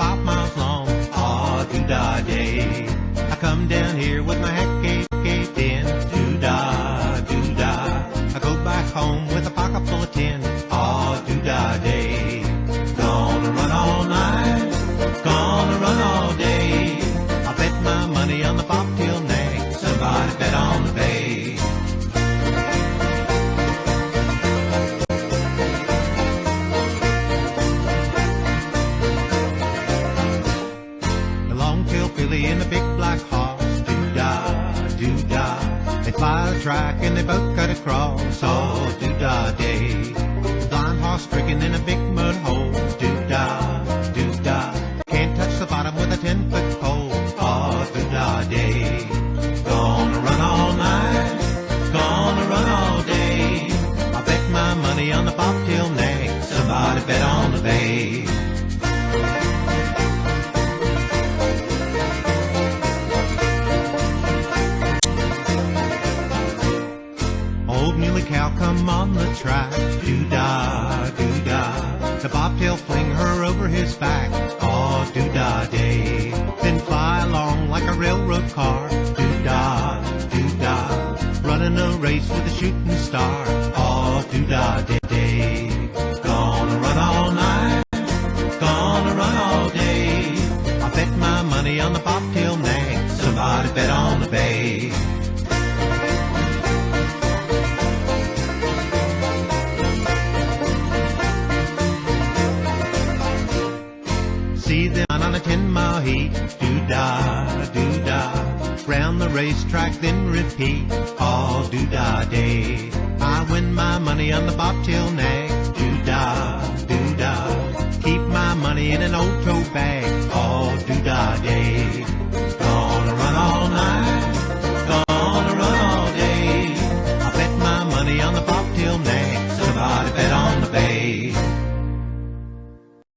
5 miles long. Oh, doo-dah day. I come down here with my hat caved in. Doo-dah, doo-dah. I go back home with a pocket full of tin. Oh, doo-dah day. Gonna run all night, gonna run all day. I bet my money on the bobtail nag. Somebody bet on the bay. The long-tailed filly and the big black horse. Doo-dah, doo-dah. They fly the track and they both cut across. Oh, doo-dah day. The blind horse stricken in a big mud hole. Doo-dah, doo-dah. Can't touch the bottom with a 10-foot pole. Oh, doo-dah day. Gonna run all night, gonna run all day. I bet my money on the bobtail nag. Somebody bet on the bay. Old muley cow come on the track. Doo-dah, doo-dah. The bobtail fling her over his back. Oh, doo-dah day. Then fly along like a railroad car. Doo-dah, doo-dah. Running a race with a shooting star. Oh, doo-dah day. Gonna run all night, gonna run all day. I bet my money on the bobtail nag. Somebody bet on the bay. See them on a 10-mile heat. Doo-dah, doo-dah. Round the racetrack then repeat. Oh, doo-dah day. I win my money on the bobtail nag. Doo-dah, doo-dah. Keep my money in an old tote bag. Oh, doo-dah day.